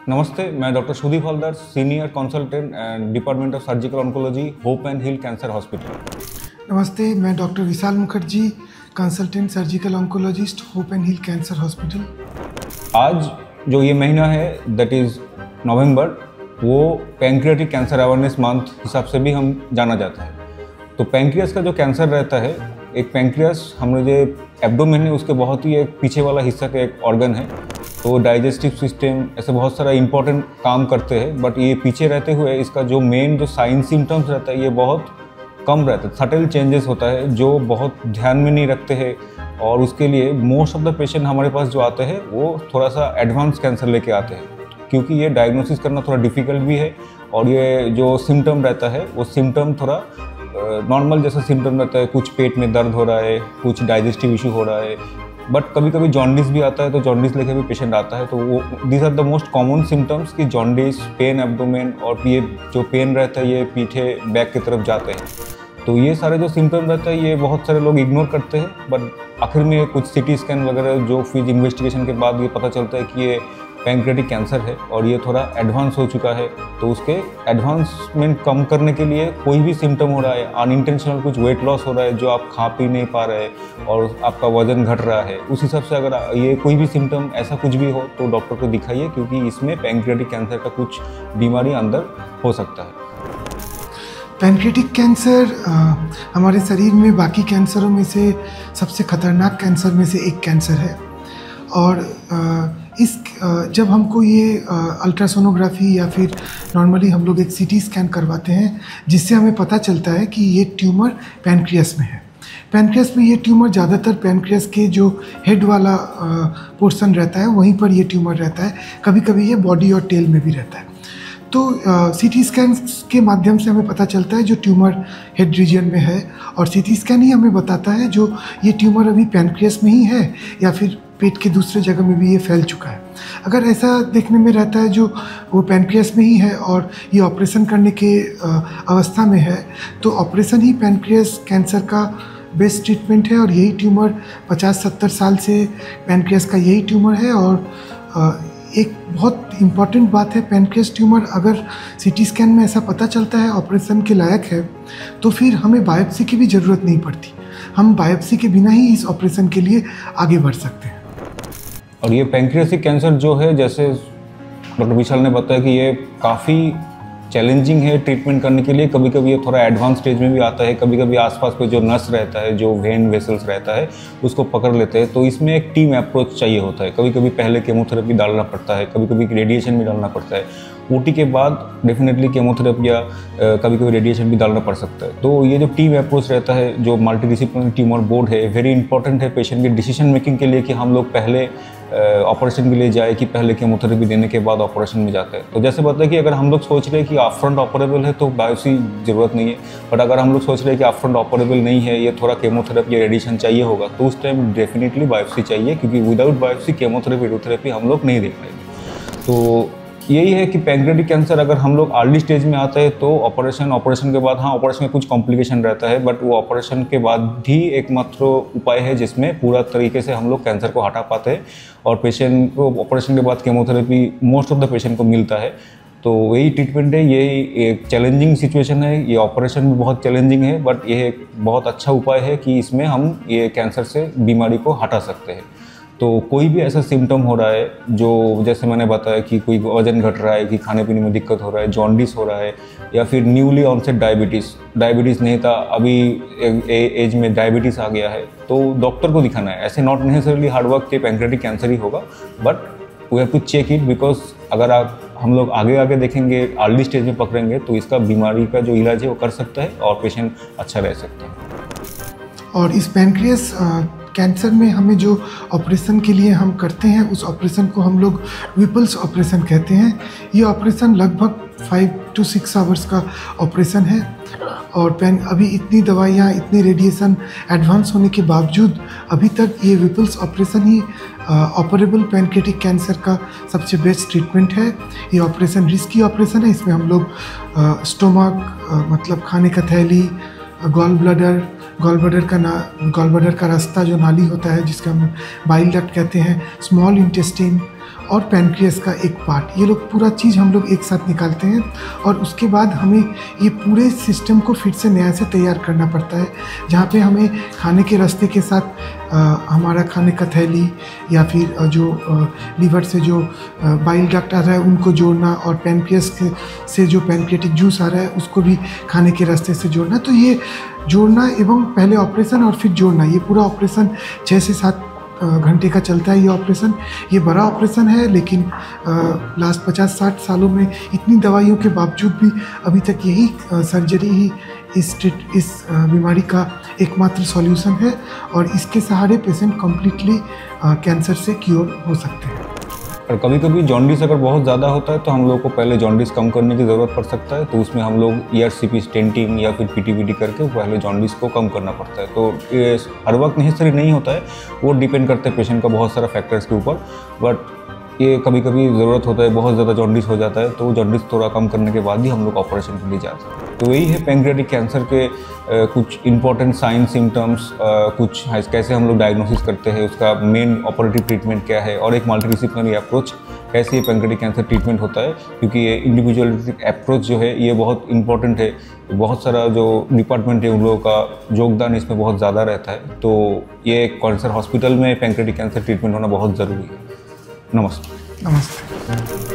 नमस्ते, मैं doctor Sudip Haldar, senior consultant and department of surgical oncology, Hope and Hill cancer hospital. नमस्ते, मैं doctor Vishal Mukherjee, consultant surgical oncologist, Hope and Hill cancer hospital. आज जो ये महीना है दैट इज़ नवंबर, वो पैंक्रियाटिक कैंसर अवेयरनेस मंथ हिसाब से भी हम जाना जाता है। तो पैंक्रियास का जो कैंसर रहता है, एक पैंक्रियास हमारे जो एब्डोमेन है उसके बहुत ही एक पीछे वाला हिस्सा का एक ऑर्गन है। तो डाइजेस्टिव सिस्टम ऐसे बहुत सारा इंपॉर्टेंट काम करते हैं, बट ये पीछे रहते हुए इसका जो मेन जो साइन सिम्टम्स रहता है ये बहुत कम रहता है, सटल चेंजेस होता है जो बहुत ध्यान में नहीं रखते हैं। और उसके लिए मोस्ट ऑफ द पेशेंट हमारे पास जो आते हैं वो थोड़ा सा एडवांस कैंसर लेके आते हैं, क्योंकि ये डायग्नोसिस करना थोड़ा डिफ़िकल्ट भी है। और ये जो सिम्टम रहता है वो सिम्टम थोड़ा नॉर्मल जैसा सिम्टम रहता है, कुछ पेट में दर्द हो रहा है, कुछ डाइजेस्टिव इशू हो रहा है, बट कभी कभी जॉन्डिस भी आता है। तो जॉन्डिस लेके भी पेशेंट आता है। तो वो these are the most common symptoms कि जॉन्डिस, पेन एब्डोमेन, और ये जो पेन रहता है ये पीठे बैक की तरफ जाते हैं। तो ये सारे जो सिम्टम रहते हैं ये बहुत सारे लोग इग्नोर करते हैं, बट आखिर में कुछ सीटी स्कैन वगैरह जो फिर इन्वेस्टिगेशन के बाद ये पता चलता है कि ये पैंक्रियाटिक कैंसर है और ये थोड़ा एडवांस हो चुका है। तो उसके एडवांसमेंट कम करने के लिए कोई भी सिम्टम हो रहा है, अनइंटेंशनल कुछ वेट लॉस हो रहा है जो आप खा पी नहीं पा रहे और आपका वजन घट रहा है, उस हिसाब से अगर ये कोई भी सिम्टम ऐसा कुछ भी हो तो डॉक्टर को दिखाइए, क्योंकि इसमें पैंक्रियाटिक कैंसर का कुछ बीमारी अंदर हो सकता है। पैंक्रियाटिक कैंसर हमारे शरीर में बाकी कैंसरों में से सबसे खतरनाक कैंसर में से एक कैंसर है। और जब हमको ये अल्ट्रासोनोग्राफी या फिर नॉर्मली हम लोग एक सीटी स्कैन करवाते हैं, जिससे हमें पता चलता है कि ये ट्यूमर पैनक्रियास में है। पैनक्रियास में ये ट्यूमर ज़्यादातर पैनक्रियास के जो हेड वाला पोर्शन रहता है वहीं पर ये ट्यूमर रहता है। कभी कभी ये बॉडी और टेल में भी रहता है। तो सीटी स्कैन के माध्यम से हमें पता चलता है जो ट्यूमर हेड रीजन में है, और सीटी स्कैन ही हमें बताता है जो ये ट्यूमर अभी पैनक्रियास में ही है या फिर पेट के दूसरे जगह में भी ये फैल चुका है। अगर ऐसा देखने में रहता है जो वो पैनक्रियास में ही है और ये ऑपरेशन करने के अवस्था में है, तो ऑपरेशन ही पैनक्रियास कैंसर का बेस्ट ट्रीटमेंट है। और यही ट्यूमर 50-70 साल से पैनक्रियास का यही ट्यूमर है। और एक बहुत इम्पॉर्टेंट बात है, पैनक्रियास ट्यूमर अगर सीटी स्कैन में ऐसा पता चलता है ऑपरेशन के लायक है, तो फिर हमें बायोप्सी की भी ज़रूरत नहीं पड़ती। हम बायोप्सी के बिना ही इस ऑपरेशन के लिए आगे बढ़ सकते हैं। और ये पैंक्रियाटिक कैंसर जो है, जैसे डॉक्टर विशाल ने बताया कि ये काफ़ी चैलेंजिंग है ट्रीटमेंट करने के लिए। कभी कभी ये थोड़ा एडवांस स्टेज में भी आता है, कभी कभी आसपास पे जो नस रहता है, जो वेन वेसल्स रहता है, उसको पकड़ लेते हैं। तो इसमें एक टीम अप्रोच चाहिए होता है। कभी कभी पहले केमोथेरेपी डालना पड़ता है, कभी कभी रेडिएशन भी डालना पड़ता है। ओटी के बाद डेफिनेटली केमोथेरेपी या कभी कभी रेडिएशन भी डालना पड़ सकता है। तो ये जो टीम अप्रोच रहता है, जो मल्टीडिसिप्लिनरी ट्यूमर बोर्ड है, वेरी इंपॉर्टेंट है पेशेंट की डिसीजन मेकिंग के लिए कि हम लोग पहले ऑपरेशन के लिए जाए कि पहले केमोथेरेपी देने के बाद ऑपरेशन में जाते हैं। तो जैसे बताया कि अगर हम लोग सोच रहे हैं कि अपफ्रंट ऑपरेबल है तो बायोप्सी ज़रूरत नहीं है, बट अगर हम लोग सोच रहे हैं कि अपफ्रंट ऑपरेबल नहीं है, ये थोड़ा केमोथेरेपी या रेडिएशन चाहिए होगा, तो उस टाइम डेफिनेटली बायोप्सी चाहिए, क्योंकि विदाउट बायोप्सी केमोथेरेपी रेडियोथेरेपी हम लोग नहीं दे पाएंगे। तो यही है कि पैंक्रियाटिक कैंसर अगर हम लोग अर्ली स्टेज में आता है तो ऑपरेशन के बाद, हाँ ऑपरेशन में कुछ कॉम्प्लिकेशन रहता है, बट वो ऑपरेशन के बाद भी एकमात्र उपाय है जिसमें पूरा तरीके से हम लोग कैंसर को हटा पाते हैं। और पेशेंट को ऑपरेशन के बाद chemotherapy most of the patient को मिलता है। तो यही ट्रीटमेंट है। यही एक चैलेंजिंग सिचुएशन है, ये ऑपरेशन भी बहुत चैलेंजिंग है, बट ये एक बहुत अच्छा उपाय है कि इसमें हम ये कैंसर से बीमारी को हटा सकते हैं। तो कोई भी ऐसा सिम्टम हो रहा है जो, जैसे मैंने बताया कि कोई वजन घट रहा है, कि खाने पीने में दिक्कत हो रहा है, जॉन्डिस हो रहा है, या फिर न्यूली ऑनसेट डायबिटीज़ नहीं था, अभी एज में डायबिटीज़ आ गया है, तो डॉक्टर को दिखाना है। ऐसे नॉट नेसेसरली हार्ड वर्क के पैंक्रियाटिक कैंसर ही होगा, but we have to check it, because अगर हम लोग आगे देखेंगे, अर्ली स्टेज में पकड़ेंगे, तो इसका बीमारी का जो इलाज है वो कर सकता है और पेशेंट अच्छा रह सकता है। और इस पैनक्रियास कैंसर में हमें जो ऑपरेशन के लिए हम करते हैं, उस ऑपरेशन को हम लोग विपल्स ऑपरेशन कहते हैं। ये ऑपरेशन लगभग 5 to 6 आवर्स का ऑपरेशन है। और अभी इतनी दवाइयाँ, इतनी रेडिएशन एडवांस होने के बावजूद अभी तक ये विपल्स ऑपरेशन ही ऑपरेबल पैनक्रियाटिक कैंसर का सबसे बेस्ट ट्रीटमेंट है। ये ऑपरेशन रिस्की ऑपरेशन है। इसमें हम लोग स्टोमक मतलब खाने का थैली, गॉल ब्लैडर, गॉल ब्लैडर का रास्ता जो नाली होता है जिसका हम बाइल डक्ट कहते हैं, स्मॉल इंटेस्टाइन और पैनक्रियास का एक पार्ट, ये लोग पूरा चीज़ हम लोग एक साथ निकालते हैं। और उसके बाद हमें ये पूरे सिस्टम को फिर से नया से तैयार करना पड़ता है, जहाँ पे हमें खाने के रास्ते के साथ हमारा खाने का थैली या फिर जो लीवर से जो बाइल डक्ट आ रहा है उनको जोड़ना, और पैनक्रियास से जो पैनक्रियाटिक जूस आ रहा है उसको भी खाने के रास्ते से जोड़ना। तो ये जोड़ना एवं पहले ऑपरेशन और फिर जोड़ना, ये पूरा ऑपरेशन 6 से 7 घंटे का चलता है। ये ऑपरेशन, ये बड़ा ऑपरेशन है, लेकिन लास्ट 50-60 सालों में इतनी दवाइयों के बावजूद भी अभी तक यही सर्जरी ही इस बीमारी का एकमात्र सॉल्यूशन है, और इसके सहारे पेशेंट कम्प्लीटली कैंसर से क्योर हो सकते हैं। और कभी कभी जॉन्डिस अगर बहुत ज़्यादा होता है तो हम लोग को पहले जॉन्डिस कम करने की ज़रूरत पड़ सकता है, तो उसमें हम लोग ERCP स्टेंटिंग या फिर PTVD करके पहले जॉन्डिस को कम करना पड़ता है। तो ये हर वक्त नेसेसरी नहीं होता है, वो डिपेंड करते हैं पेशेंट का बहुत सारा फैक्टर्स के ऊपर, बट ये कभी कभी ज़रूरत होता है, बहुत ज़्यादा जॉन्डिस हो जाता है तो जॉन्डिस थोड़ा कम करने के बाद ही हम लोग ऑपरेशन के लिए जाते हैं। तो यही है पैंक्रियाटिक कैंसर के कुछ इंपॉर्टेंट साइन सिम्टम्स, कुछ कैसे हम लोग डायग्नोसिस करते हैं, उसका मेन ऑपरेटिव ट्रीटमेंट क्या है, और एक मल्टीडिसिप्लिनरी अप्रोच कैसे ये पैंक्रियाटिक कैंसर ट्रीटमेंट होता है, क्योंकि ये इंडिविजुअलिस्टिक अप्रोच जो है ये बहुत इंपॉर्टेंट है। बहुत सारा जो डिपार्टमेंट है उन लोगों का योगदान इसमें बहुत ज़्यादा रहता है, तो ये कैंसर हॉस्पिटल में पैंक्रियाटिक कैंसर ट्रीटमेंट होना बहुत ज़रूरी है। नमस्ते। नमस्ते।